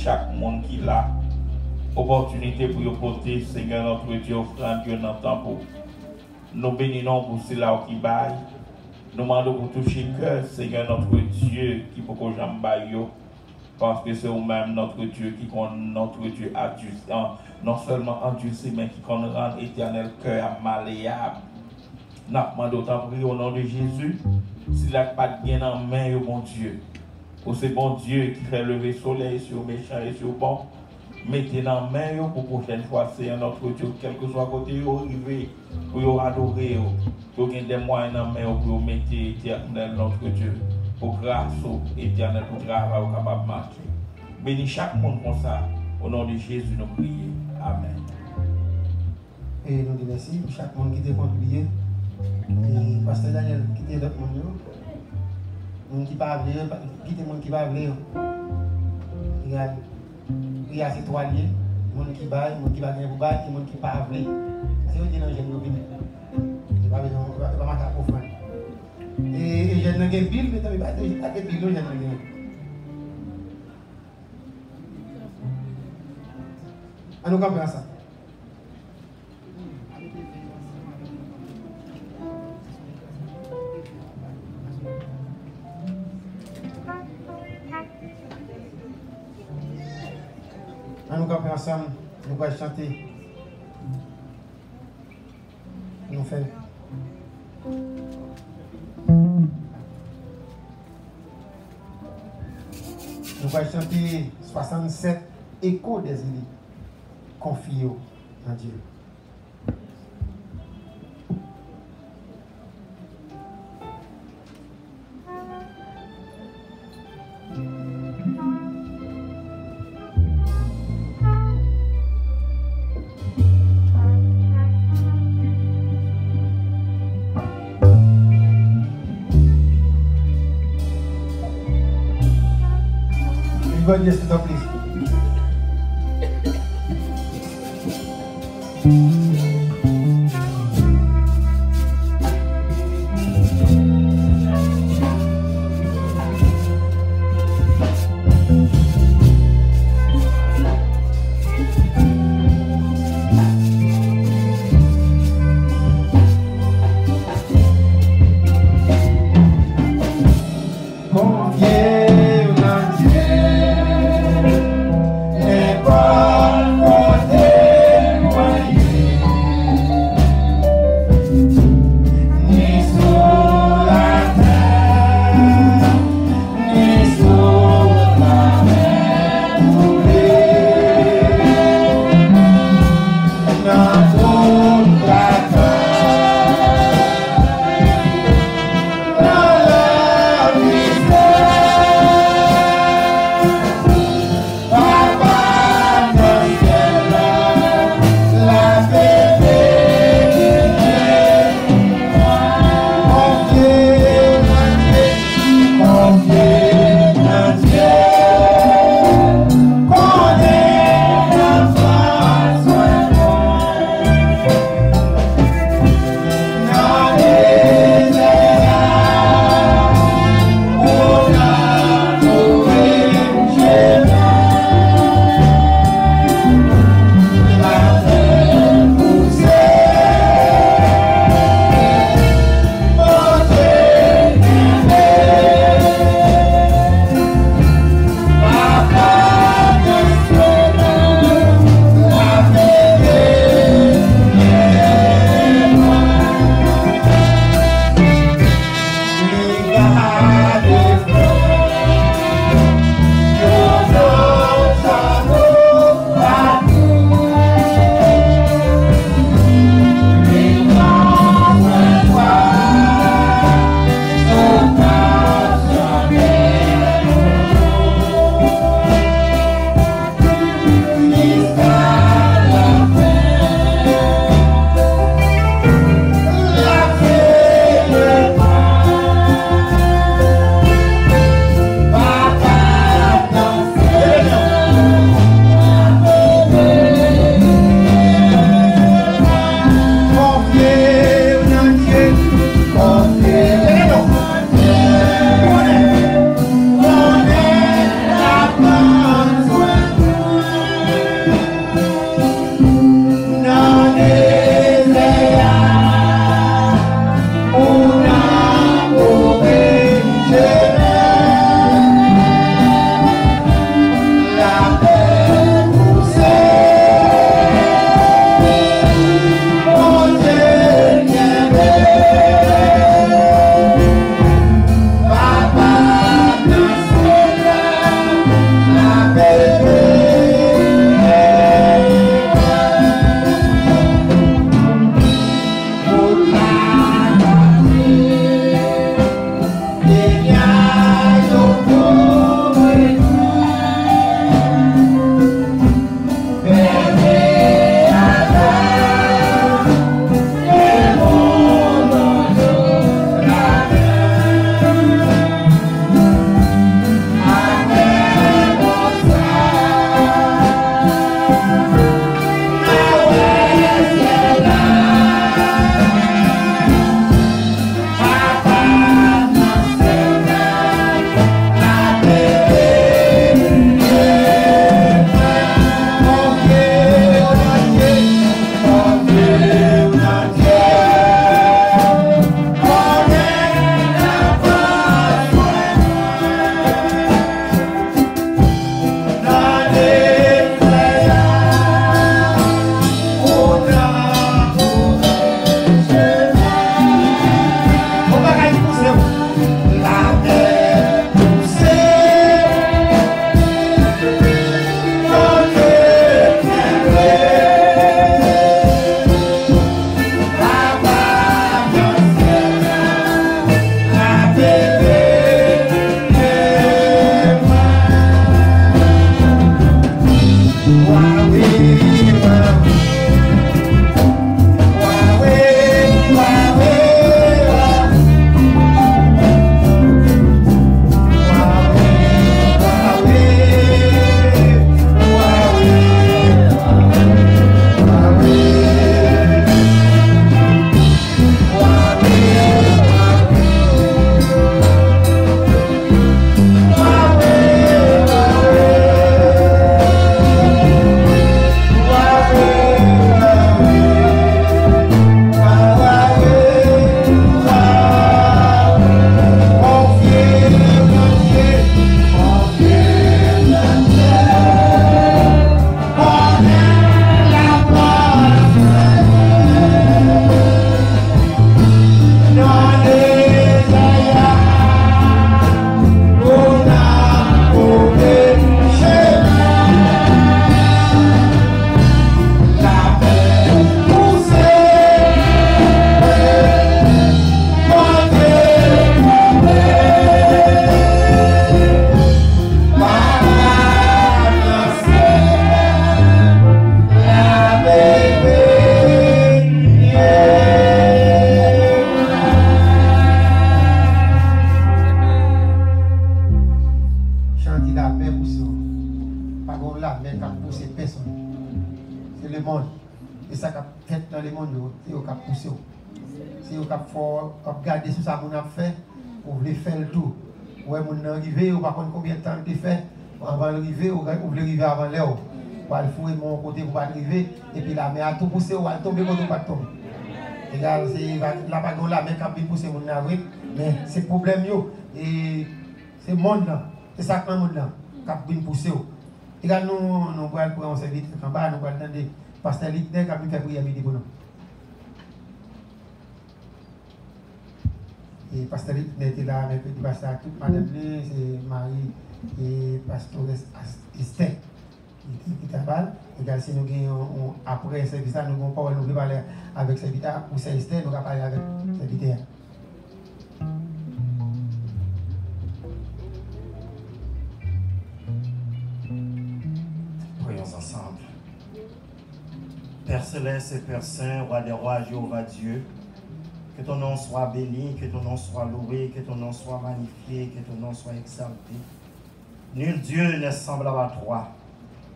chaque monde qui l'a. Opportunité pour porter, Seigneur, notre Dieu, offrande Dieu dans le temps pour. Nous bénissons pour cela qui baille. Nous demandons pour toucher le cœur, Seigneur, notre Dieu, qui peut que j'en baille. Parce que c'est vous-même notre Dieu qui compte notre Dieu non seulement endurci, mais qui compte rendre éternel cœur malléable. Nous demandons autant prier au nom de Jésus. S'il n'a pas de bien en main, bon Dieu. Pour ce bon Dieu qui fait lever le soleil sur les méchants et sur les bons. Mettez dans la main pour la prochaine fois, c'est notre Dieu, quel que soit côté où arriver, pour adorer, pour gagner des moyens dans la main, pour mettre éternel notre Dieu, pour grâce éternel, pour travail capable de marcher. Bénis chaque monde comme ça, au nom de Jésus, nous prions. Amen. Et nous disons merci pour chaque monde qui a contribué. Et Pasteur Daniel, qui est d'autres monde, monde qui parle, qui est monde qui parle, il y a ces trois liens, les gens qui baillent, les gens qui baillent pour bailler, les gens qui parlent. C'est eux qui sont dans le génie. Il va pas marquer pour faire. Et je n'ai pas pile, mais tu n'as pas de pile, je n'ai pas. On nous comprend ça. Nous camper ensemble, nous allons chanter. Nous faisons. Nous allons chanter 67 échos des îles. Confiés en Dieu. God bless you, please. Confiez en Dieu. Regarder ce que ça a fait, vous voulez faire le tour. Ouais, vous arrivez, ou par contre combien de temps vous fait, avant d'arriver, vous voulez arriver avant l'heure. Vous allez fouiller mon côté, vous allez arriver, et puis la mer a tout poussé, vous allez tomber quand vous pas tomber. Et là, la bague la mer qui a poussé mon navire, mais c'est le problème, et c'est le monde là, c'est ça que le monde là, qui a poussé. Et là, nous allons prendre un service en bas, nous allons attendre pasteur Littner qui a fait prier midi pour nous. Et pasteur était là avec le pasteur, toute madame, c'est Marie et pasteur Esther qui travaille. Et si nous avons après le service, nous avons parlé, nous parler avec le serviteur, pour Esther, nous allons parler avec le serviteur. Prions ensemble. Père céleste et Père saint, roi des rois, Jéhovah Dieu, que ton nom soit béni, que ton nom soit loué, que ton nom soit magnifié, que ton nom soit exalté. Nul Dieu n'est semblable à toi.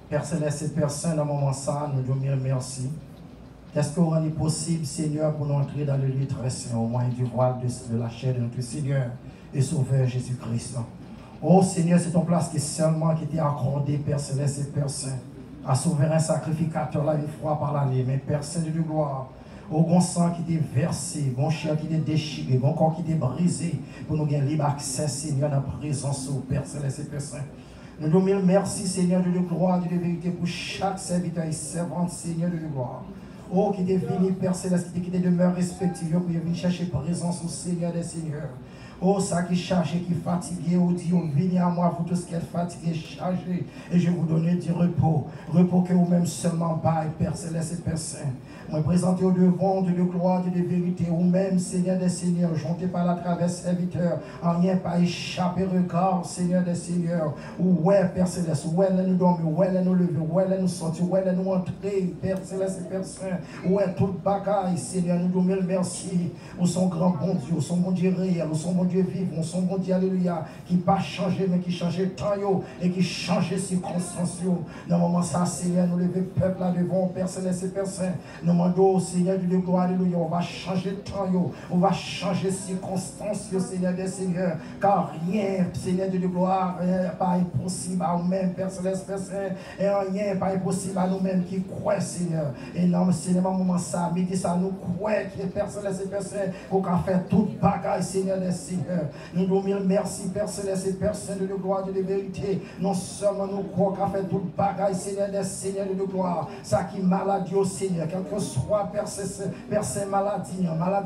Père céleste et Père saint, dans le moment ça, nous disons merci. Qu'est-ce qu'on rend possible, Seigneur, pour nous entrer dans le lieu très saint, au moyen du voile de la chair de notre Seigneur et Sauveur Jésus-Christ. Oh Seigneur, c'est ton place qui seulement qui t'est accordé, Père céleste et Père saint, à souverain sacrificateur là une fois par l'année, mais Père saint de gloire. Au bon sang qui t'est versé, bon chair qui t'est déchiré, bon corps qui t'est brisé, pour nous gagner libre accès, Seigneur, dans la présence au Père céleste et Père saint. Nous nous disons merci, Seigneur de gloire, de vérité, pour chaque serviteur et servante, Seigneur de gloire. Oh, qui t'est venu, Père céleste, qui t'est demeuré respectif, pour venir chercher présence au Seigneur des Seigneurs. Oh, ça qui chargé, qui fatigué, oh Dieu, venez à moi, vous tous qui êtes fatigués, chargés, et je vous donne du repos. Repos que vous-même seulement bail, Père céleste et Père saint. Moi, présenter au devant de gloire, de vérité, ou même, Seigneur des Seigneurs, jonté par la travers serviteur, en rien pas échapper regard, Seigneur des Seigneurs, ou ouais, Père céleste, où elle nous dormir, où elle nous lever, où elle nous sortir, où elle nous entrer, Père céleste et Père saint, où est toute bagaille, Seigneur, nous donnons merci, où son grand bon Dieu, où son bon Dieu réel, où son bon Dieu vivant, où son bon Dieu, alléluia, qui pas changé, mais qui changeait temps, et qui changeait circonstances, dans le moment ça, Seigneur, nous lever peuple là devant, Père céleste et Père saint, nous demandons, Seigneur de gloire, alléluia, on va changer de temps, on va changer de circonstances, Seigneur des Seigneurs, car rien, Seigneur de gloire, n'est pas impossible à nous-mêmes, Père céleste, Père saint, et rien n'est pas impossible à nous-mêmes qui croient, Seigneur. Et non, Seigneur, moment ça, midi ça, nous croyons que Père céleste et Père saint, qu'on a fait toute bagaille, Seigneur des Seigneurs. Nous nous disons merci, Père céleste et Père saint de gloire, de vérité. Non seulement nous croyons qu'on a fait toute bagaille, Seigneur des Seigneurs de gloire, ça qui maladie au Seigneur, quelque soit Père saint, maladie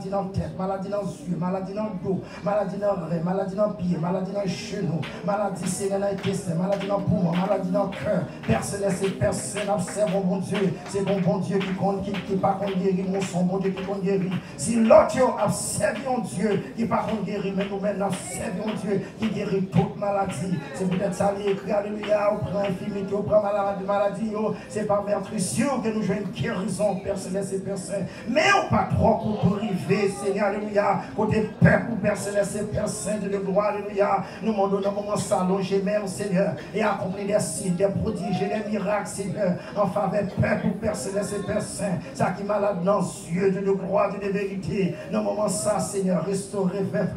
dans la tête, maladie dans les yeux, maladie dans le dos, maladie dans le rein, maladie dans le pied, maladie dans les genoux, maladie, Seigneur, dans les intestins, maladie dans le poumon, maladie dans le cœur. Père céleste et Père saint, observe mon Dieu, c'est bon Dieu qui pas qu'on guérit, mon son bon Dieu qui qu'on guérit. Si l'autre observe mon Dieu qui pas qu'on guérit, mais nous maintenant servons Dieu qui guérit toute maladie. C'est peut-être ça, il écrit, alléluia, on prend infirmité, on prend maladie, c'est par meurtrissure que nous jouons une guérison, Père Céleste et Père Saint. Mais on pas trop pour arriver, Seigneur, alléluia, côté peuple, Père Céleste et Père Saint de gloire, alléluia. Nous demandons dans moment s'allonger même, Seigneur, et accomplir des signes, des prodiges, des miracles, Seigneur, en faveur peuple, Père Céleste et Père Saint. Ça qui est malade dans les yeux de gloire, de vérité. Dans moment ça, Seigneur, restaurer, Père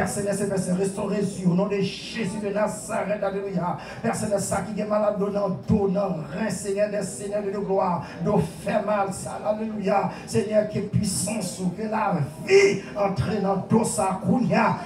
Céleste et Père Saint, restaurer sur au nom de Jésus de Nazareth, alléluia. Père Céleste, ça qui est malade dans dos, dans rein, Seigneur, des seigneurs de gloire, d'eau fait mal, ça, alléluia. Seigneur, que puissance ou que la vie entre dans dos, ça,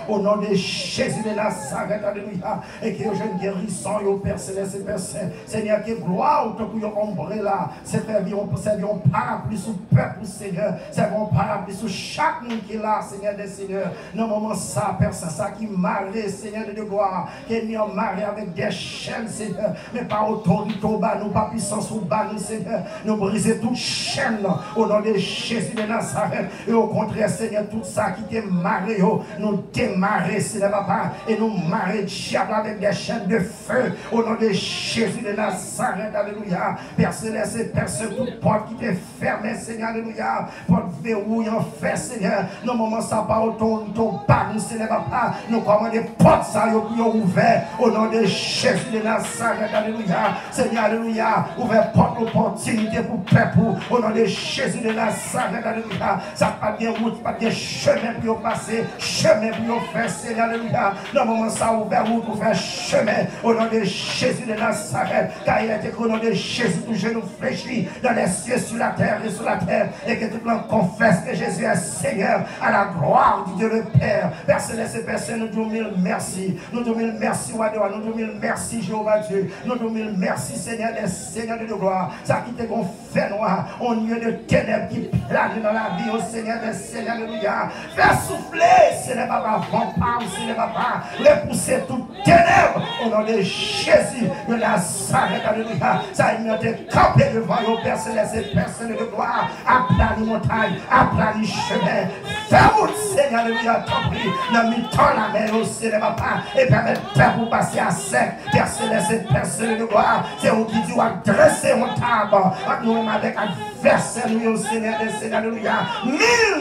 au nom de Jésus de Nazareth, alléluia. Et que je ne guérissons, Père Céleste et Père Saint. Seigneur, que gloire, au temps où ombre là, c'est servir un parapluie sous peuple, Seigneur. Servir un parapluie sous chaque monde qui est là, Seigneur des Seigneurs. Dans le moment, ça, Père Saint, ça qui marre, Seigneur de gloire, qui est mis en marée avec des chaînes, Seigneur, mais pas autorité au bas, nous, pas puissance au bas, nous, Seigneur. Nous briser toute chaîne au nom de Jésus de Nazareth. Et au contraire, Seigneur, tout ça qui t'est marré, nous démarrer, Seigneur, papa, et nous marrer, diable, avec des chaînes de feu au nom de Jésus de Nazareth, alléluia. Père Céleste et Père Saint, toute porte qui t'est fermée, Seigneur, alléluia, porte verrouille en fait, Seigneur. Nos moments, ça pas autant, bas, nous, Seigneur, papa, nous commandons des portes, ça, qui ont ouvert au nom de Jésus de Nazareth, alléluia. Seigneur, alléluia, ouvert porte d'opportunité pour peuple, au nom de Jésus de Nazareth, alléluia. Ça pas bien route, pas bien chemin pour passer, chemin pour faire, Seigneur, alléluia. Nos moments, ça ouvert route pour faire chemin, au nom de Jésus de Nazareth, car il a été au nom de Jésus, tout genou fléchi dans les cieux, sur la terre et sur la terre, et que tout le monde confesse que Jésus est Seigneur, à la gloire du Dieu le Père. Père Céleste et Père Saint, nous disons mille merci. Nous disons mille merci, Wadoua. Nous disons mille merci, Jéhovah Dieu. Nous disons mille merci, Seigneur des Seigneurs de gloire. Ça qui te fait noir, au lieu de ténèbres qui plane dans la vie, au Seigneur des Seigneurs, alléluia. Fais souffler, Seigneur Papa, vent, Seigneur Papa, repousser toute ténèbres au nom de Jésus de Nazareth, alléluia. Ça il été campé devant le Père Céleste et Père Saint de gloire, aplani montagne, aplani chemin. Fais route, Seigneur, alléluia, t'en prie, ne mis tant la main au Seigneur Papa, et permettre Père pour passer à sec, Père Céleste et Père Saint de gloire. C'est vous qui dit, dresser mon table, nous-mêmes avec adversaire, nous, au Seigneur des Seigneurs, alléluia. 1000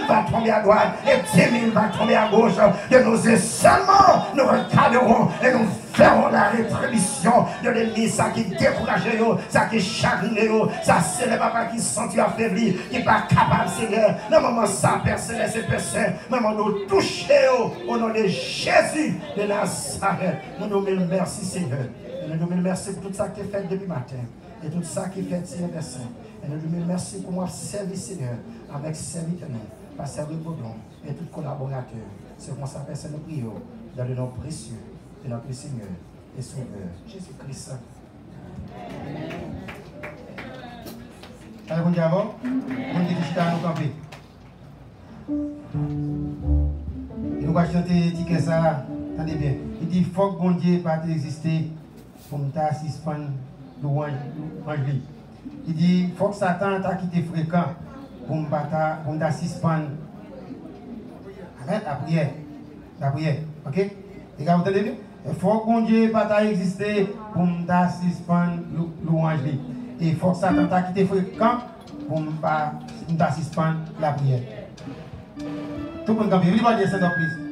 va tomber à droite, et 10 000 va tomber à gauche. De nos yeux seulement, nous regarderons et nous ferons la rétribution de l'ennemi, ça qui décourage, ça qui chagrine, ça c'est le papa qui sent affaibli, qui n'est pas capable, Seigneur. Dans le moment ça, Père Céleste et Père Saint, moment nous toucher au nom de Jésus de Nazareth. Nous nous merci, Seigneur. Et nous nous merci pour tout ça qui est fait depuis matin. Et tout ça qui est fait, Seigneur Père Saint. Et nous nous merci pour moi servir, Seigneur, avec serviteur, pasteur Baudon et tout collaborateur. C'est comme ça, Père Saint, nous prions dans le nom précieux de notre Seigneur et Sauveur, Jésus-Christ. Allez, on dit avant, on dit que nous camper. Et nous allons chanter ticket ça, attendez bien. Il dit, il faut que bon Dieu pas exister pour nous suspendre louange. Il dit, il faut que Satan t'a quitté fréquent pour nous suspendre. Arrête la prière, ok? Les gars, vous entendez bien? Il faut que bon Dieu pas exister pour nous suspendre louange. Et il faut que Satan t'a quitté fréquent pour nous suspendre la prière. Tout le monde campe, il va dire ça dans plus.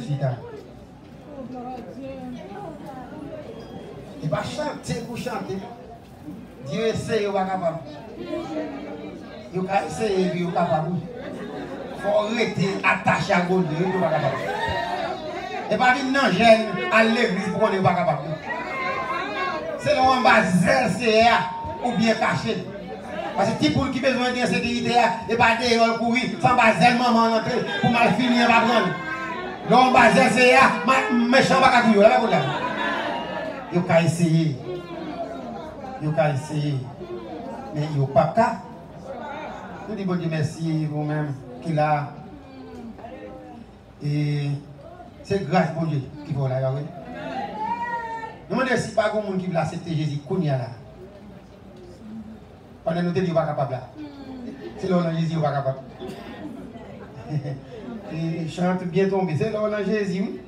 Chita. Il va chanter pour chanter. Dieu essaie, il va capable. Il va essayer, il va capable. Il faut rester attaché à Dieu, il va capable. Et pas venir dans gêne à l'église pour qu'on ne soit pas capable. C'est l'on va zéro ou bien caché. Parce que si pour qui besoin d'insécurité et pas de courir, sans pas zéro maman entrer pour mal finir va prendre. L'on va zéro méchant va courir là pour là. Il faut essayer. Il faut essayer. Mais il n'y a pas qu'à. Nous disons bon Dieu merci vous-même qu'il a. Et c'est grâce pour Dieu qui va là. Oui. Nous demandons si pas quelqu'un qui veut accepter Jésus, qu'on y a là. Pendant que nous ne sommes pas capables là. C'est là où Jésus n'est pas capable. Et chante bien tombé. C'est là où Jésus.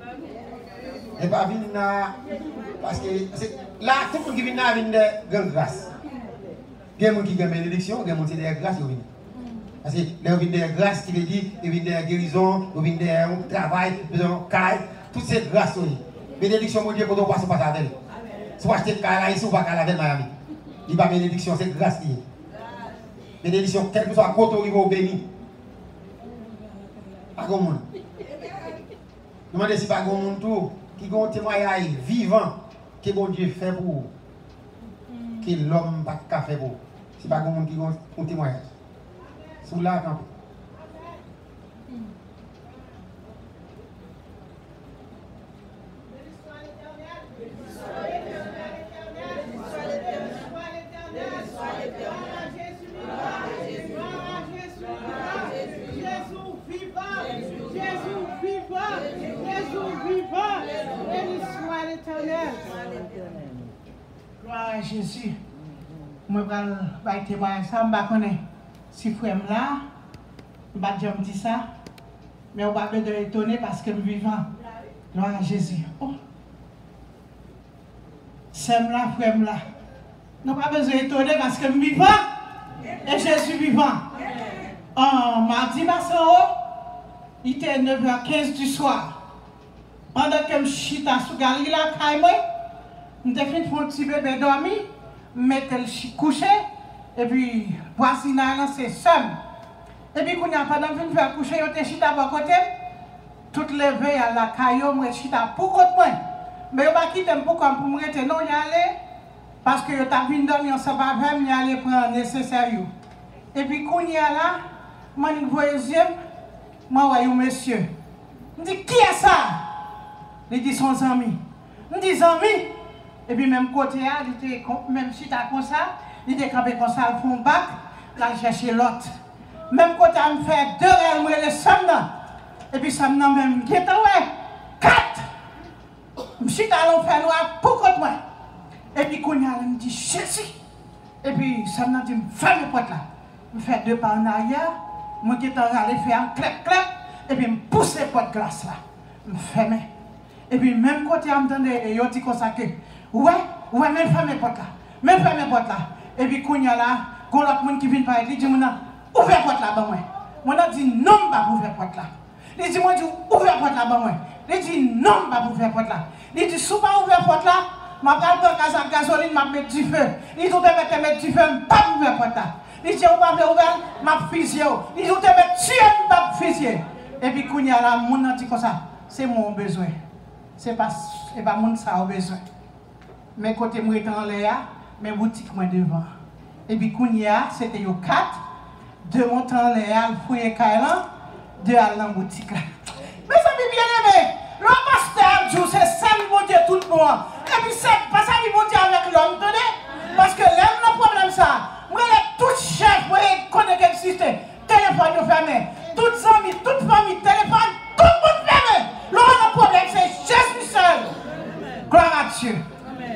Et pas venir là. Parce que là, tout le monde qui vient là vient de grande grâce. Il y a des gens qui ont une bénédiction, il y a des gens qui ont des grâces. Parce que là, il y a des grâces qui veut dire, il y a des guérisons, il y a des travail, il y a des cailles, toutes ces grâces. Bénédiction, mon Dieu, quand on passe, on passe avec elle. Si on achète des cailles, ici, on va avec Miami. Il n'y a pas de bénédiction, c'est grâce. Bénédiction, quel que soit côté où il va béni. Pas de monde. Demandez si pas de monde tout, qui a un témoignage vivant que bon Dieu fait pour vous. Que l'homme n'a pas fait pour vous. Si pas de monde qui a un témoignage. Sous la camp. Gloire à Jésus. Moi, je vais témoigner ça, je ne connais pas si frère là, je ne vais dire ça, mais on va me étonner parce que je suis vivant. Gloire à Jésus. Oh. C'est là, frère là. Nous n'avons pas besoin d'étonner parce que je suis vivant et Jésus vivant. En mardi, il était 9h15 du soir. Pendant que je suis sous la galerie, je suis fait un petit bébé dormi, je me couché, et puis voici c'est seul. Et puis quand pendant que je me coucher, je suis à mon côté, toute levée à la caillou, je suis pour côté moi. Mais je ne vais pas quitter pour me rester, non, y aller, parce que je suis venu dormir ensemble avec moi, je vais prendre le nécessaire. Et puis quand je suis là, je vois les yeux, je vois un monsieur. Je dis, qui est ça? Il dit, son ami. Je dis, ami. Et puis même côté, il était même si tu as comme ça, il était campé comme ça, il fait un bac, là chercher l'autre. Même côté, il me fait 2 heures, le samedi. Et puis samedi même, il était 4. Je suis allé faire noir pour côté moi. Et puis quand il me dit Jésus. Et puis samedi, il me fait le porte là. Je fais 2 pas en arrière, moi qui suis allé faire un clap clap, et puis je me pousse les portes glace là. Je me ferme. Et puis même côté, il me donne et il dit comme ça que ouais, même ferme les portes là. Même ferme les portes là. Et puis quand il y a là, quand l'autre monde qui vient par il dit ouvre la porte là, moi. Moi dit non, pas ouvrir la porte là. Il dit moi ouvre la porte là, moi. Il dit non, pas ouvrir la porte là. Il dit si pas ouvrir la porte là, je vais prendre gasoline, je vais mettre du feu. Il dit tu mettre du feu, je ne vais pas ouvrir la porte là. Il dit on va ouvrir, je vais fusiller. Il dit tu mettre tuer, je vais fusiller. Et puis quand il y a là, mon dit comme ça, c'est mon besoin. C'est pas mon ça a besoin. Mais côté moi étant là, mes boutiques moi devant. Et puis Kounia, c'était 4, 2 montants en l'air, fouiller Kailan, 2 à la boutique là. Mais ça m'est bien aimé. Le pasteur c'est ça qui mon Dieu tout le monde. Et puis c'est pas ça qui mon Dieu avec l'homme, tenez. Parce que l'homme le problème ça. Moi les tout chef, moi connais quel système. Téléphone fermé. Toutes amis, toute famille, téléphone, tout le monde fermé. Le problème c'est Jésus seul. Gloire à Dieu.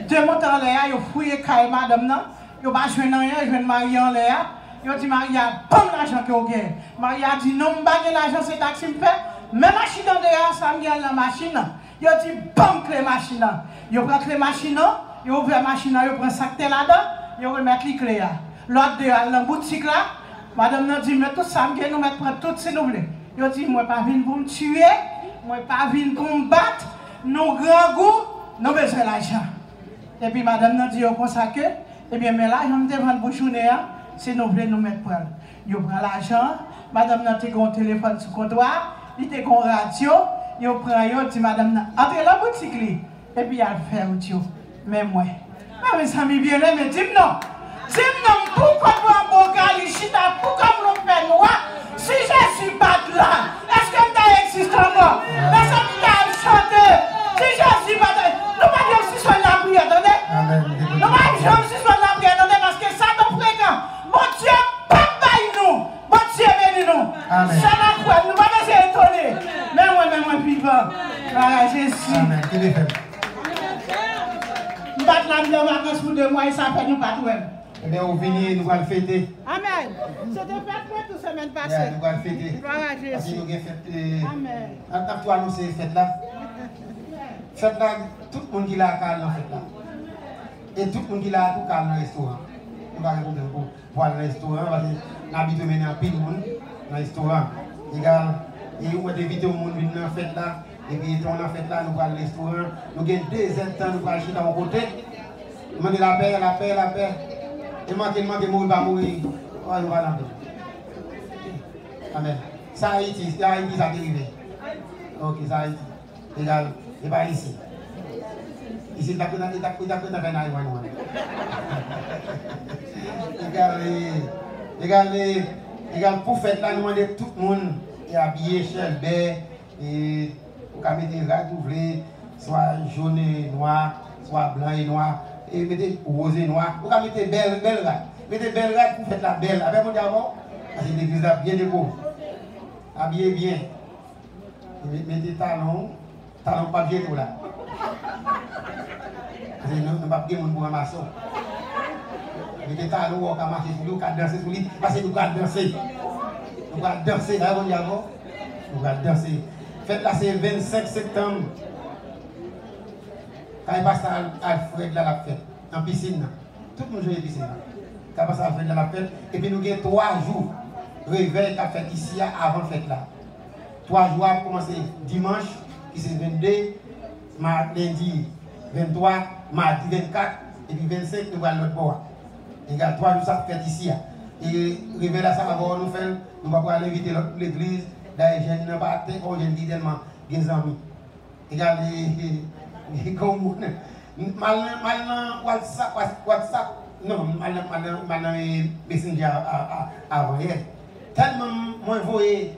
2 montants en l'air, ils ont fouillé Kailan madame non. Ils n'ont pas joué rien, je vais marier en l'air. Ils ont dit Maria, pas l'argent que vous avez. Maria a dit non, je n'ai pas l'argent, c'est taxi me fait. Mais machine en dehors, ça me vient dans la machine. Ils ont dit bon, clé machine. Ils ont pris les machines, ils ont ouvert la machine, ils ont pris un sac là-dedans, ils ont remis les clés. L'autre dehors, dans la boutique là, madame a dit mais tout ça, nous mettons toutes ces nouvelles. Ils ont dit moi, pas venir pour me tuer, moi pas venir combattre, nos grands goûts, nous besoin d'argent. Et puis madame nous dit comme ça que, eh bien, mais là, je me demande pour journée, si nous voulons nous mettre pour elle. Vous prenez l'argent, madame nous dit un téléphone sur le comptoir, il a une radio, vous prenez, vous dit madame, entrez dans la boutique, et puis elle fait autre. Mais moi, mes amis bien-aimés, dis-moi non. Dis-moi non, pourquoi vous en bon chita, pourquoi vous en faites noir? Si je suis pas là, est-ce que ça existe encore? Mais ça me chanter. Si je suis pas là, nous ne pouvons pas dire si soit la prière, attendez? Nous ne pouvons pas dire si soit la prière, attendez, parce que ça nous fréquent. Mon Dieu, papa, nous. Mon Dieu, bénis nous. Ça nous croit, nous ne pouvons pas être étonnés. Mais moi, vivant. Voilà, Jésus. Amen. Qu'il est fait. Nous battons la vie en vacances pour 2 mois et ça fait nous pas tout. Eh bien, vous venez, nous allons fêter. Amen. C'était fait pour toute semaine passée. Nous allons fêter. Gloire à Jésus. Parce que nous avons fait. Amen. En toi, nous, c'est fête là. Fête là, tout le monde qui l'a à dans la fête là. Et tout le monde qui l'a à tout calme dans le restaurant. Nous allons pour aller dans le restaurant parce que nous habitons maintenant pile de monde dans le restaurant. Regarde, et on va éviter au monde venir dans la fête là. Et puis, on a fait là, nous allons au restaurant. Nous avons 2 temps, nous allons acheter dans mon côté. Nous demandons la paix, la paix, la paix. Et moi, qui demande de mourir, pas mourir. Oh, nous allons. Amen. Ça Haïti, ça dérivé. Ok, ça Haïti. Égal, et pas ici. Ici, il a pris dans égal, pour faire là, nous demandons tout le monde est habillé, chelbert, et pour mettre des rags ouvrés, soit jaune et noir, soit blanc et noir, et mettez rose et noir. Vous mettez belle rags. Mettez belle rags pour faire la belle. Avec mon diamant, parce que l'église là bien déco. Habillez bien. Mettez talons papier tout là. Parce que nous ne pouvons pas gagner pour un maçon. Mettez talons, on va marcher sur lui, on va danser sur lui, parce que nous allons danser. Nous allons danser, là, mon diamant. Nous allons danser. Faites là, c'est 25 septembre. Quand il passe à Alfred, là, la fête, en piscine, tout le monde joue à la piscine. Quand il passe à Alfred, là, la fête, et puis nous avons 3 jours. Réveil qu'a fait ici avant la fête là. 3 jours à commencer dimanche, qui c'est 22, lundi 23, mardi 24, et puis 25, nous allons l'autre bord. Il y a 3 jours ça fait ici. Et réveil là, ça va voir nous faire, nous allons aller inviter l'église, d'ailleurs, je n'ai pas été, je dis tellement, des amis. Regardez, comme mal WhatsApp, non, mal Messenger avant hier. Tellement moi voyez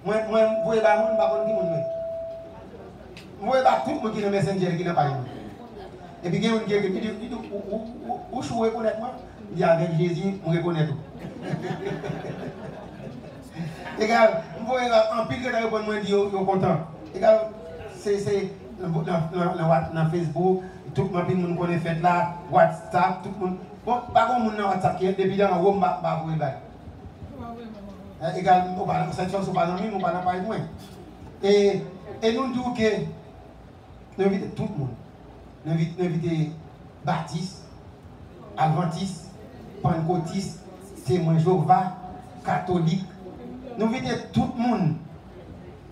bah moun ba kon ki moun moi ba tout moun qui dans Messenger qui n'a pas et puis gen moun qui dit ou chou reconnaître moi dit avec Jésus on reconnaît tout regarde voyez en pile que répondre moi dit yo content regarde c'est dans Facebook tout le monde connaît fait là WhatsApp tout le monde bon pas comme moun dans WhatsApp qui depuis dans Rome ba voyez ba également, cette chose, pas dans nous, pas dans pas moins. Et nous disons que nous invitons tout le monde. Nous invitons baptistes, adventistes, pentecôtistes, témoins Jéhovah, catholiques. Nous invitons tout le monde.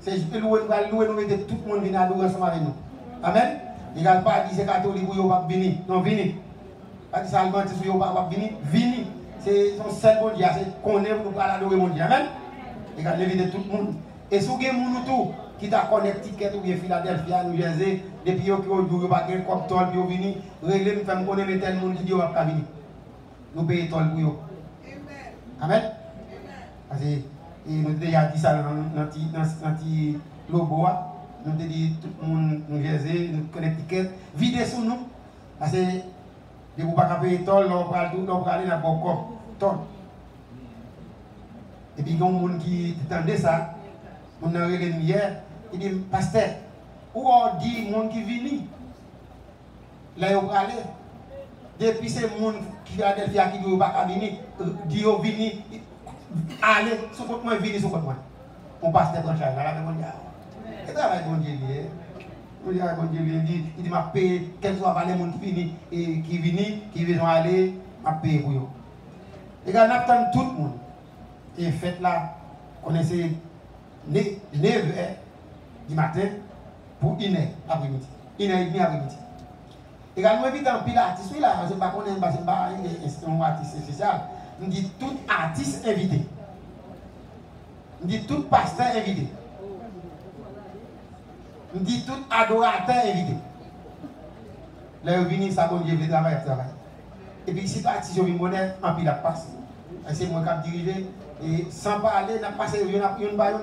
C'est juste nous invitons tout le monde venir adorer ensemble avec nous. Amen. Il n'y a pas dit c'est catholique ou vous pas venir. Non, venez. Pas dit c'est adventiste ou vous pas venir. Venez. C'est son seul bon Dieu, c'est qu'on aime pour adorer mon Dieu. Amen. Et quand invite tout le monde. Et si vous avez moun tout qui t'a connecté ticket ou bien Philadelphia, New Jersey, depuis que vous n'avez pas de coptol, puis vous venez, régler, nous faisons connaître tel monde qui dit va venir. Nous payons tol pour vous. Amen. Parce que nous avons déjà dit ça dans le logo. Nous avons dit tout le monde, New Jersey, nous connectons ticket, videz sur nous. Parce que et vous ne pouvez pas payer tol, on va aller dans le bon corps. Tol. Et puis, il y a des gens qui entendent ça. On a réglé hier. Il dit, pasteur, où on dit les gens qui viennent là, ils vont aller. Depuis ces gens qui viennent qui ne vont pas venir, dit qu'ils viennent, allez, sur votre moi, venez sur votre moi. On passe des tranches là, là, on dit, et travail bon Dieu. Il dit, m'a payé, quel soit les gens qui viennent, qui veulent aller, m'a payé pour eux. Et quand on attend tout le monde, et faites là, connaissez 9h, du matin pour 1 heure après-midi. 1h30 après-midi. Également, évidemment, puis l'artiste, là, je ne sais pas qu'on est un artiste spécial. Je dis tout artiste invité. Je dis tout pasteur invité. Je dis tout adorateur invité. Là, je viens, ça bon Dieu, je travaille. Et puis, si tu artiste, je viens monnaie, en pile la passe. C'est moi qui dirige. Et sans parler, on a passé une baille.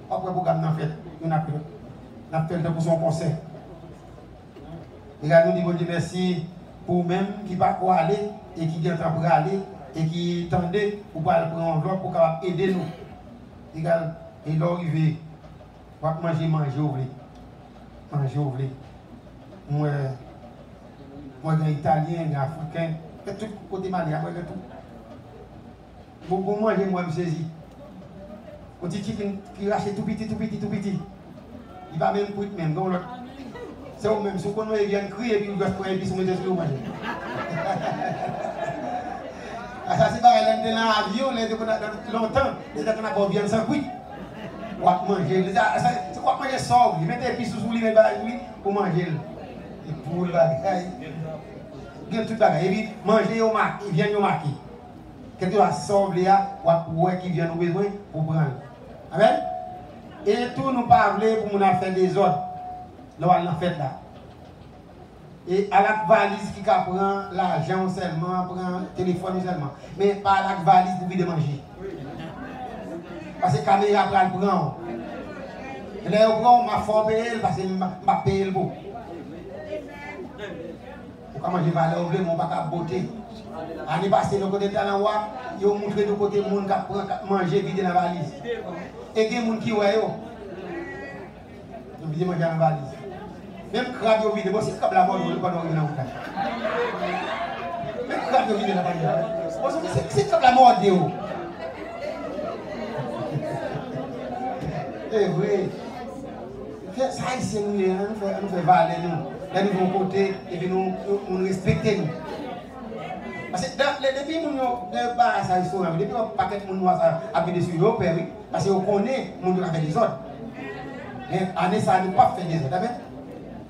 Après, le programme, on a fait. On a fait pour son concert. Et là, nous disons Dieu merci pour même qui ne va pas aller et qui est en train de aller et qui tendait pour prendre enveloppe pour aider nous. Et là, il arrive, on va manger au blé. Manger au blé. Moi, je suis italien, je suis africain, je suis tout côté malien, je suis tout. Pour manger, moi, je me saisis. Un petit chicken qui rachète tout petit. Il va même pour même. C'est au même, si on vient crier et puis on va prendre et puis on met sur le manger. Ça c'est pareil, on est dans l'avion, longtemps, les gens qui viennent sans cuit. On va manger. C'est quoi manger sobre? Ils mettent des épices sous lui pour manger. Et pour le bagage, il y a tout le bagage. Et puis manger au marqué, ils viennent au marqué. Quelque chose à sobre, ou à qui vient au besoin pour prendre. Amen? Et tout nous parler pour nous faire des ordres. Là, on a fait là. Et à la valise qui prend l'argent seulement, prend le téléphone seulement. Mais pas la valise pour de manger. Parce que la caméra prend. Et là, on m'a formé parce que je m'a payé le beau. Pour manger valeur, on ne pas beauté. L'année passée, le côté de Tanawa, ils ont montré le côté de monde qui prend manger vide dans la valise. Et il y a des gens qui voient. Ils viennent manger dans la valise. Même radio vidéo, c'est comme la mort, on ne peut pas nous dans même radio vidéo, c'est comme la mort de vous. C'est vrai. Ça, c'est nous fait valer nous. Là, nous vont côté et puis nous respectons nous. Parce que depuis que nous avons ça, depuis que le paquet de nous a fait des sujets, parce qu'on connaît, nous avons fait des ordres. Mais année ça, nous ne pas faire des ordres.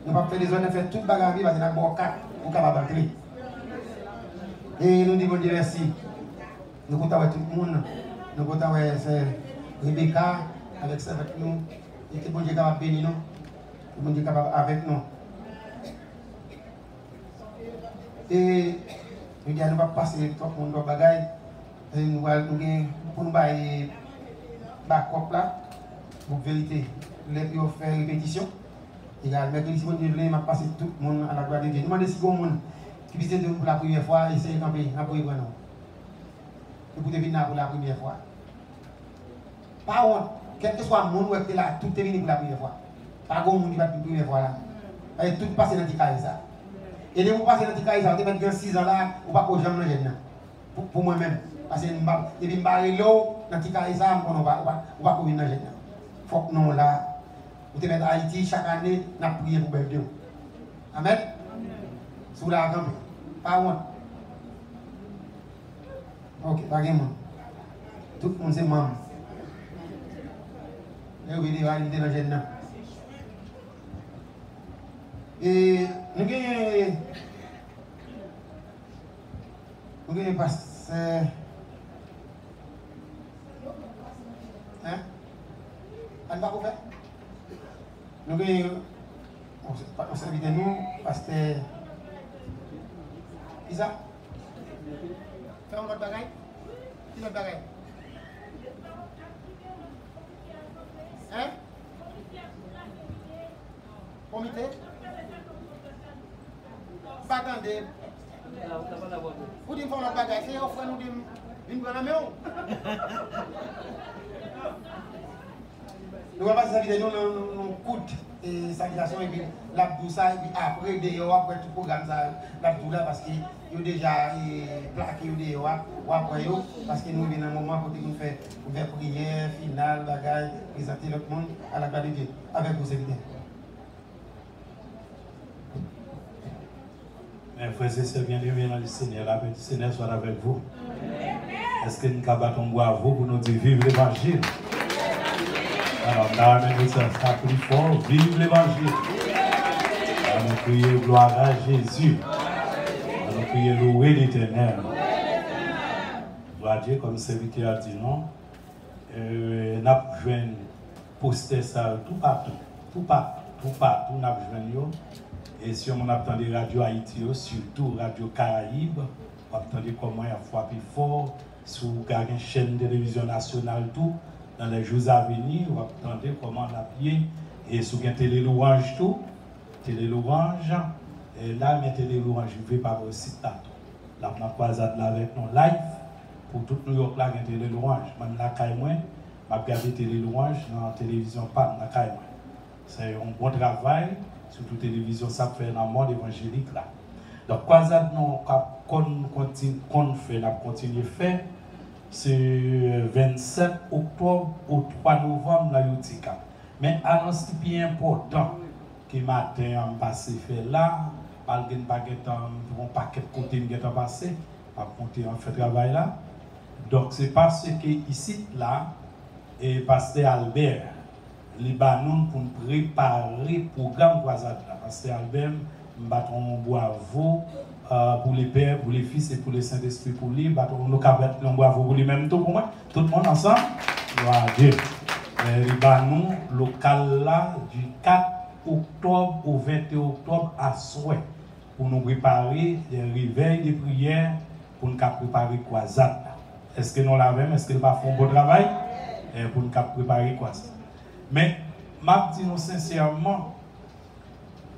Nous ne pas faire des ordres, nous faire toute bagarre parce que nous avons 4 pour capable d'entrer. Et nous disons Dieu merci. Nous comptons avec tout le monde. Nous comptons avec Rebecca, avec ça avec nous. Et que bon Dieu capable de bénir nous. Que bon Dieu capable avec nous. Et nous allons passer tout le monde dans le bagage. Et nous allons pour nous faire backup là. Pour vérité, les gens faire répétition. Et mercredi, si vous voulez, je passer tout le monde à la gloire de Dieu. Demandez si vous avez qui visite pour la première fois, essayez de camper, pour y prendre. Et pour venir pour la première fois. Pas honte, quel que soit le monde qui est là, tout est venu pour la première fois. Pas grand monde qui va pour la première fois là. Et tout passe dans le ça. Et dès que vous passez dans le ça, vous avez 6 ans là, vous ne pouvez pas jamais manger. Pour moi-même. Parce que depuis que je suis l'eau, dans le ça, vous ne pouvez pas venir manger. Il faut que nous là. Vous êtes à Haïti, chaque année, nous avons prié pour Dieu. Amen. Sous la gambe. Pas honte. Ok, pas de monde. Tout le monde c'est membre. Et vous venez à l'idée dans le gène. Et nous avons passé. Hein? On va faire? Nous avons servi de nous, pasteur Isa. Fais un autre bagage. Qui l'autre bagage? Hein? Comité? Pas attendez. Vous dites qu'on a bagage, c'est au frère nous dit une bonne amie. Nous allons passer cette vidéo, nous coûte et salutation et puis la ça et puis après d'ailleurs après tout programme ça la tout là parce que il déjà plaqué d'ailleurs ou après parce que nous venons un moment pour nous faire prière finale bagage présenter l'autre monde à la gloire de Dieu avec vous c'est bien. Mes frères et sœurs bien-aimés dans le Seigneur, la paix du Seigneur soit avec vous. Est-ce que nous battons bois à vous pour nous dire vive l'évangile? Alors, on a amené ça plus fort. Vive l'évangile. On a prié gloire à Jésus. On a prié louer l'Éternel. Gloire à Dieu, comme le serviteur a dit non. On a besoin de poster ça tout partout. Tout partout, on a besoin de. Et si on a entendu Radio Haïti, surtout Radio Caraïbe, on a entendu comment il y a frappé fort sur une chaîne de télévision nationale, tout. Dans les jours à venir, on va attendre comment on a pied et sur une télé louange tout, télé louange, et là, mais télé louange, je vais pas aussi là. Là, on a croisade là avec nos live pour tout New York là, une télé louange. Même la caille moi, je vais regarder télé louange dans la télévision pas la caille moi. C'est un bon travail, surtout télévision, ça fait dans le monde évangélique là. Donc, croisade, nous, qu'on fait, on continue à faire. C'est 27 octobre au 3 novembre la Yotika. Mais annonce bien important que matin on passe fait là, malgré un paquet de côté qui est passé, pas compter en fait travail là. Donc c'est parce que ici là et pasteur Albert Libanon pour préparer le programme croisade là. Pasteur Albert m'battons bravo. Pour les pères, pour les fils et pour les Saint-Esprit, pour lui, nous avons bravo pour lui-même, tout pour moi, tout le monde ensemble. Gloire à Dieu. Nous, local là, du 4 octobre au 21 octobre à souhait, pour nous préparer les réveils des prières, pour nous préparer croisade. Est-ce que nous l'avons, est-ce que nous avons fait un bon travail pour nous préparer croisade? Mais, je dis nous sincèrement,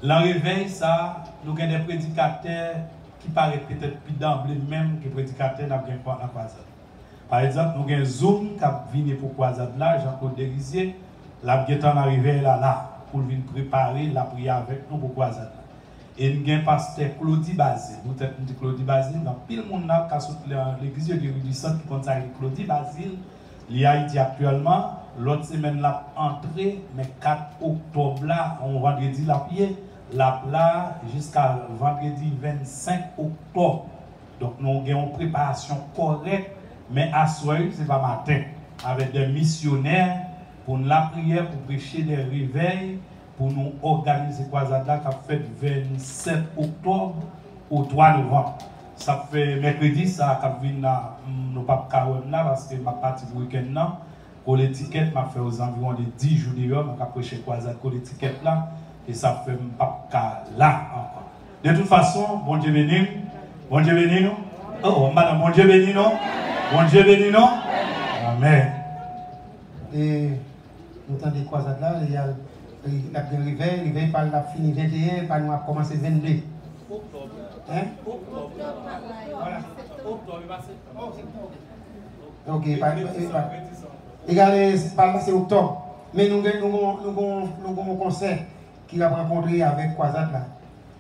le réveil, ça, nous avons des prédicateurs qui paraissent peut-être plus d'emblée même que les prédicateurs dans la croisade. Par exemple, nous avons Zoom qui a venu pour la croisade là, Jean-Claude Derisier, la guettant arrivé là, pour venir préparer la prière avec nous pour la croisade. Et nous avons pasteur Claudie Basile. Vous êtes dit Claudie Basile, dans pile monde là, qui a sauté l'église du centre qui compte Claudie Basile, il y a Haïti actuellement. L'autre semaine, là, entrée, mais 4 octobre là, on vendredi la prière. Là jusqu'à vendredi 25 octobre. Donc nous avons une préparation correcte, mais à soir, ce n'est pas matin, avec des missionnaires pour la prière, pour prêcher des réveils, pour nous organiser croisade qui a fait 27 octobre au 3 novembre. Ça fait mercredi, ça a vu nos papes là, parce que ma partie du week-end là, pour l'étiquette, m'a fait aux environs de 10 jours d'hiver, m'a prêché croisade pour l'étiquette là. Et ça fait pas là encore. De toute façon, bon Dieu béni. Bon Dieu béni nous. Oh, madame, bon Dieu béni nous. Bon Dieu béni nous. Amen. Et nous avons des croisades là, il y a le réveil par la fini 21, par nous a commencé 22. Hein? Voilà. Ok, regardez, par c'est octobre. Mais nous avons un concert qui a rencontré avec Croisade là.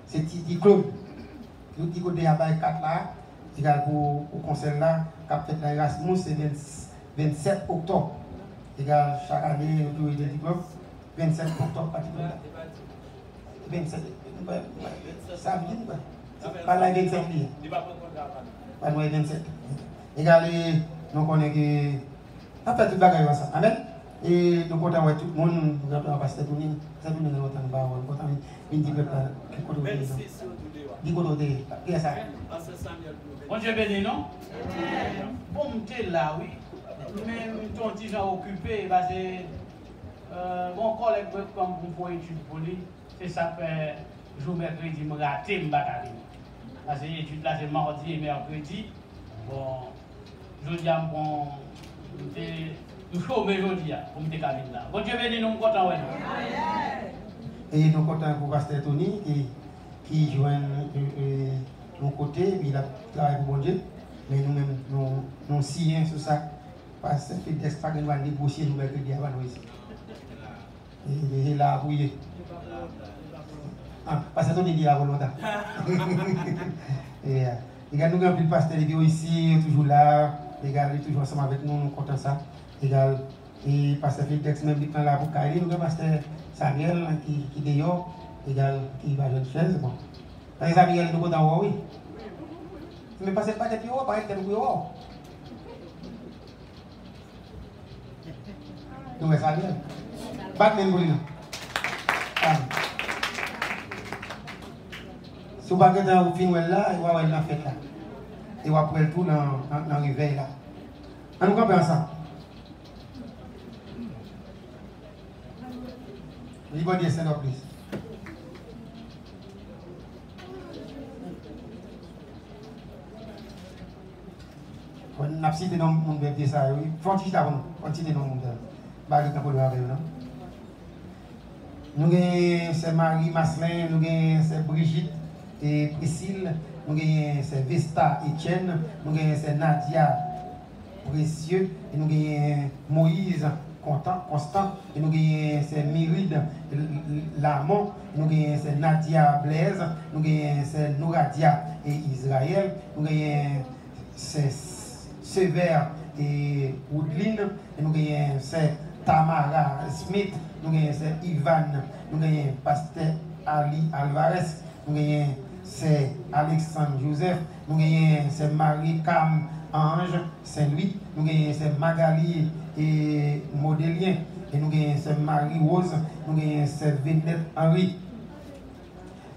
C'est Titi Claude. Titi Claude a 4 là. Il a pour le concert là, qui a fait l'Erasmus, c'est 27 octobre. Il a chaque année, nous avons Titi Claude. 27 octobre, 27. Samedi, pas la 25 liés. Pas le 27. Regardez, nous connaissons que. Après tout le bagage ensemble. Amen. Et nous comptons avec tout le monde, nous avons passé tout le monde, ça nous avons autant de barres, nous comptons une petite peu qui côté. Du côté, qui est ça? Bon Dieu béni, non? Bon, tu es là, oui. Mais ton petit gens occupé, parce que mon collègue, comme vous pouvez étudier pour lui, c'est ça fait jour mercredi, je me raté, je me bataille. Parce que l'étude là, c'est mardi et mercredi. Bon, je dis à mon. Nous sommes aujourd'hui pour me décaler là. Bon Dieu béni, nous sommes contents. Et nous sommes contents pour Pasteur Tony qui joint nos côtés, il a travaillé pour bon Dieu. Mais nous-mêmes, nous signons sur ça. Parce que c'est des pas que nous allons négocier nous mercredi avant nous ici. Et là, oui. Pasteur Tony dit avant longtemps. Et nous avons pris le pasteur ici, toujours là. Les gars, il est toujours ensemble avec nous, nous sommes contents de ça. Et pasteur Félix, même il est là pour Kairi, nous avons pasteur Samuel qui est dehors, qui va à une chaise. Bon. Pasteur Samuel, nous sommes dans oui. Mais pasteur pas d'être haut, pareil que nous sommes haut. Nous restons à l'aise. Pas de même pour lui. Si vous ne pouvez pas finir là, il va y avoir une fête là. Et va prendre tout dans le réveil là. On nous comprend ça. Il va dire ça en plus. On a cité dans le monde de ça. Il faut citer dans le monde. Nous avons c'est Marie Maslin, nous avons c'est Brigitte et Priscille, nous avons c'est Vesta Etienne, nous avons c'est Nadia Précieux, et nous avons Moïse Constant, et nous avons c'est Myride Lamont, nous avons c'est Nadia Blaise, nous avons c'est Nouradia et Israël, nous avons c'est Sévère et Woodline, et nous avons c'est Tamara Smith, nous avons c'est Ivan, nous avons Pasteur Ali Alvarez, nous avons c'est Alexandre Joseph, nous avons c'est Marie Cam Ange Saint-Louis, nous avons c'est Magali et Modélien, et nous avons c'est Marie Rose, nous avons c'est Vénette Henri.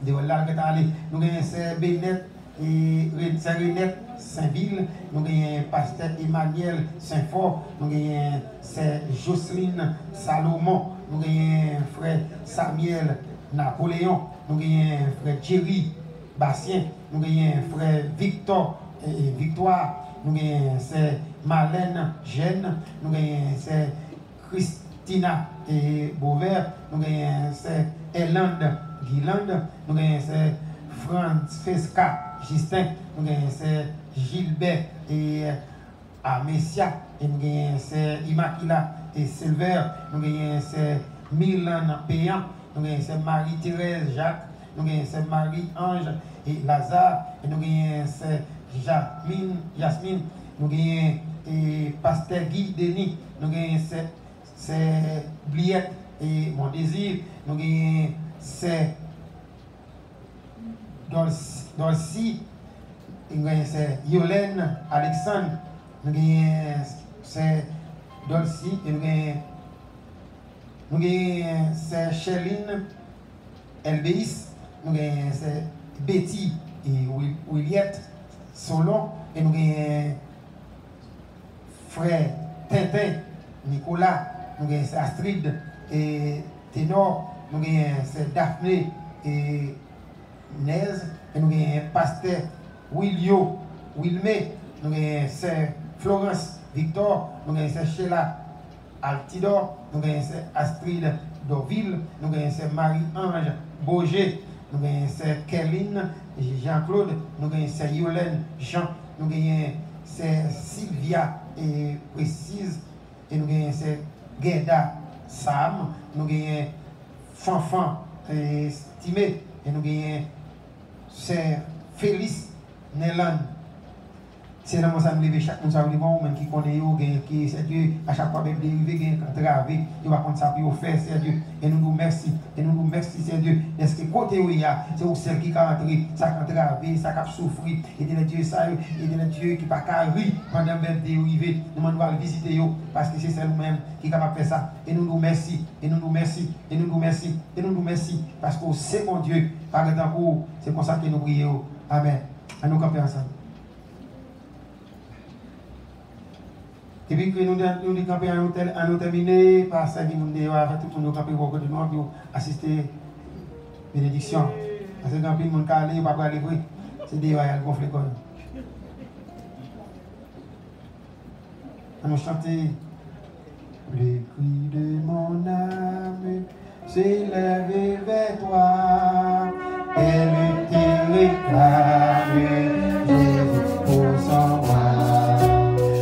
Nous avons c'est Bénette et Renette Saint-Ville, nous avons Pasteur Emmanuel Saint-Fort, nous avons c'est Jocelyne Salomon, nous avons frère Samuel Napoléon, nous avons frère Thierry Bastien, nous avons frère Victoire, nous avons c'est Marlène Jeanne, nous avons c'est Christina et Beauvert, nous avons c'est Hélène Guilande, nous avons c'est Francesca Justin, nous avons c'est Gilbert et Amesia, et nous avons c'est Immaculata et Silver, nous avons c'est Milan Péan, nous avons c'est Marie-Thérèse Jacques, nous avons c'est Marie-Ange et Lazare, et nous avons c'est Jasmine, nous avons et Pasteur Guy Denis, nous avons c'est Bliette et Mon Désir, nous avons c'est Dolcy, c'est Yolène Alexandre, c'est Dolcy, et nous c'est Chéline Elbéis, nous c'est Betty et Williette Solon, et nous frère Tintin Nicolas, nous c'est Astrid et Ténor, nous c'est Daphné et Nez, et nous avons Pasteur Wilmé, nous avons Florence Victor, nous avons Sheila Altidor, nous avons Astrid Dorville, nous avons Marie-Ange Boger, nous avons Kéline Jean-Claude, nous avons Yolène Jean, nous avons Sylvia et Précise, et nous avons Guéda Sam, nous avons Fanfan et Stimé, et nous avons c'est Félix Nélan. C'est dans mon samedi, chaque monde ça bon, même qui connaît qui c'est Dieu, à chaque fois même dérivé, entravé, il va prendre ça pour faire, c'est Dieu. Et nous nous merci, c'est Dieu. Est-ce que côté où il y a, c'est où celle qui a entré, ça a entravé, ça a souffert, et de Dieu ça, et de Dieu qui n'a pas rire pendant même dérivé, nous allons visiter parce que c'est celle-même qui est capable de faire ça. Et nous nous merci, parce que c'est mon Dieu, par exemple, c'est comme ça que nous prions. Amen. À nous camper ensemble. Et puis que nous camper à nous terminer par ça qui nous dit avec tout le monde camper au côté de nous pour assister bénédiction. Parce que quand le monde calé pas aller vrai, c'est des va gonfler comme. On chanter les cris de mon âme s'élèvent vers toi. Elle te réclame, Jésus pour son roi.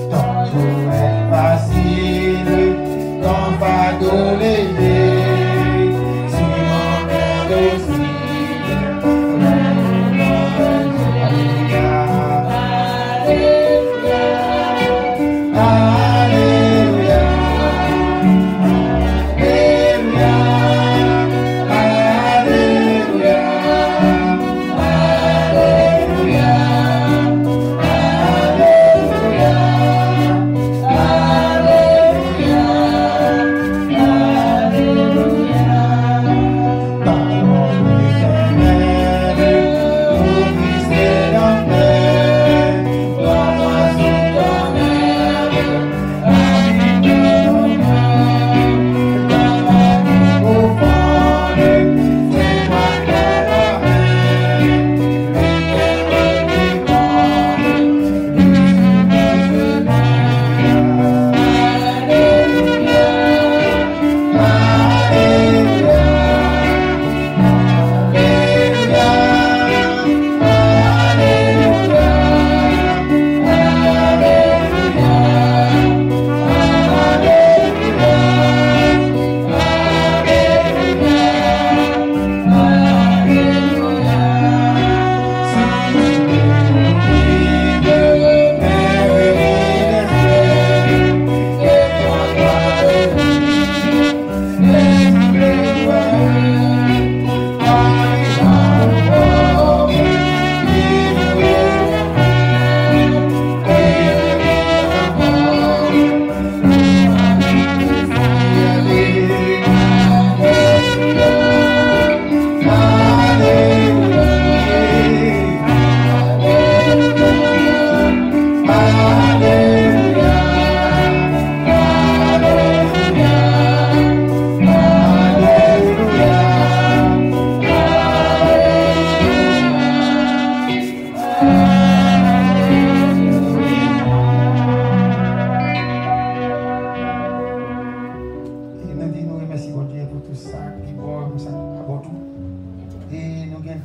Ton jour est facile, ton fardeau léger. Si mon cœur docile, Alléluia, Alléluia, Alléluia, Alléluia, Alléluia.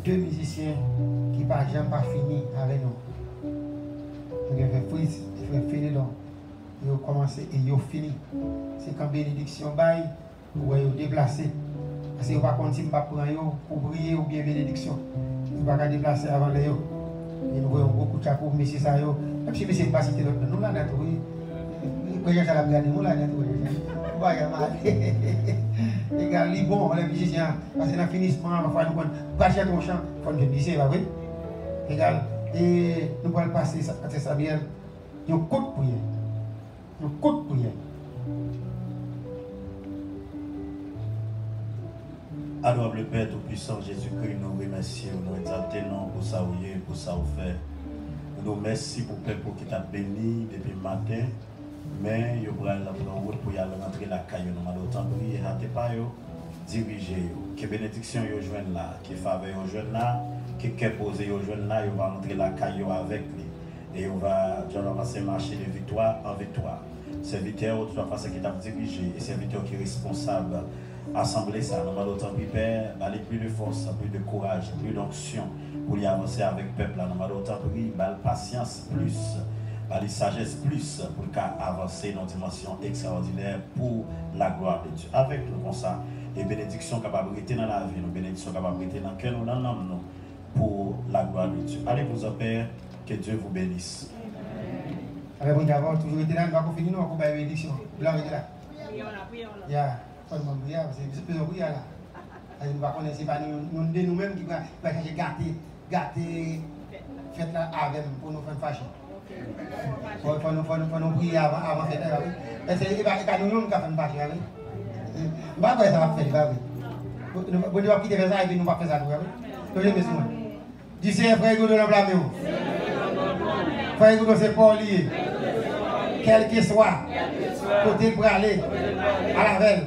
deux musiciens qui par jamais pas fini avec nous. Nous avons fait Fritz, nous avons fini donc. Ils ont commencé et ils ont fini. C'est quand bénédiction bail, ou ils ont déplacé. Parce qu'ils ne pas si pas prendre pour prier ou bien bénédiction. Ils ne pas déplacer avant les yo. Et nous voyons beaucoup de chapeaux, mais c'est ça yo. Même si c'est pas cité l'autre, nous là nous oui. Quand j'ai la regarder, nous là nous oui. Bah y a mal. Les gars, les bons, les musiciens, parce que dans le finissement, on va nous passer ton chant, faut nous dire c'est pas vrai. Les gars, et nous allons passer ça bien. Nous coup de prière. Nous coup de prière. Adorable Père Tout-Puissant, Jésus-Christ, nous remercions, nous exaltons pour ça où est, pour ça où fait. Nous remercions pour le peuple qui t'a béni depuis le matin, mais il y a la route pour y aller rentrer la caille, nous avons autant prier, et pas diriger, que bénédiction y joigne là, que faveur y joigne là, que posé y joigne là, il va rentrer la caille avec lui. Et on va marcher de victoire en victoire. Serviteur, de toute façon, qui t'a dirigé, et serviteur qui est responsable. Assembler ça, nous demandons autant Père, aller plus de force, plus de courage, plus d'onction pour y avancer avec le peuple. Nous demandons autant de patience plus, de sagesse plus pour avancer dans une dimension extraordinaire pour la gloire de Dieu. Avec nous comme ça, et bénédictions capables de dans la vie, nous bénédictions capables de dans le cœur, nous dans nous pour la gloire de Dieu. Allez vous en Père, que Dieu vous bénisse. Avec vous d'abord, toujours été là, nous allons finir, nous allons faire une bénédiction. Blanc est là. Yeah. Pas de prière, c'est plus de prière là. Nous ne connaissons pas nous-mêmes qui va chercher gâter, fête là avec pour nous faire fâcher. Il faut nous prier avant fête là. Et c'est pas nous-mêmes qui faisons fâcher. Je ne sais pas ça va faire. Vous devez quitter ça et puis nous ne pas faire ça. Vous avez besoin. D'ici, frère Goudou, nous blâmons. Frère Goudou, c'est pas lié. Quel que soit, côté pour aller à la veille.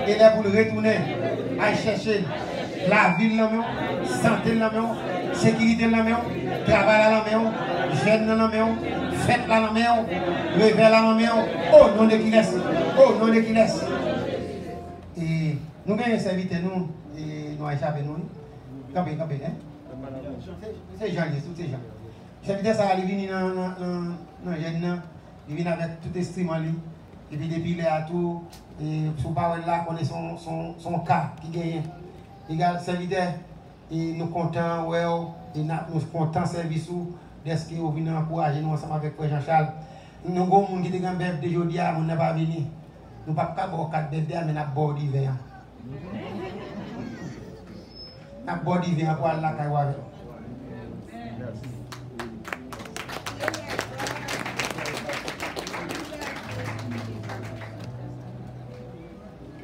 Et là pour le retourner, à chercher la ville dans la main, santé dans la main, sécurité dans la main, travail dans la main, jeune dans la main, fête dans la main, réveil dans la main, oh non de qui laisse, oh non de qui laisse. Et nous avons serviteur nous, et nous avons échappé nous. Campé, hein? C'est Jean, c'est Jean. Serviteur ça va venir dans le jeune, il vient avec tout esprit en lui. Et puis depuis là tout, et sous parole là, on est son cas qui gagne. Égal serviteur, et nous comptons, ouais, et nous comptons service d'est-ce que vous venez encourager nous ensemble avec Frère Jean-Charles. Nous avons des gens qui ont un bébé de aujourd'hui, on n'est pas venu. Nous ne pouvons pas avoir 4 bébés, mais nous avons d'hiver. Nous avons d'hiver pour aller là, avec.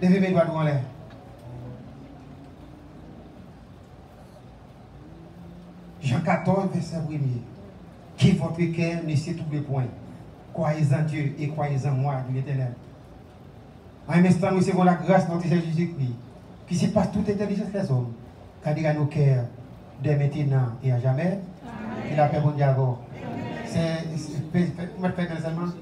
Levez mes doigts devant l'air. Jean 14, verset 1er. Qui votre cœur ne sait tous les points. Croyez en Dieu et croyez en moi, dit l'Éternel. En un instant, nous recevons la grâce de notre Seigneur Jésus-Christ, qui surpasse toute intelligence des hommes, qui dira nos cœurs dès maintenant et à jamais. Il a fait bon dialogue. C'est seulement.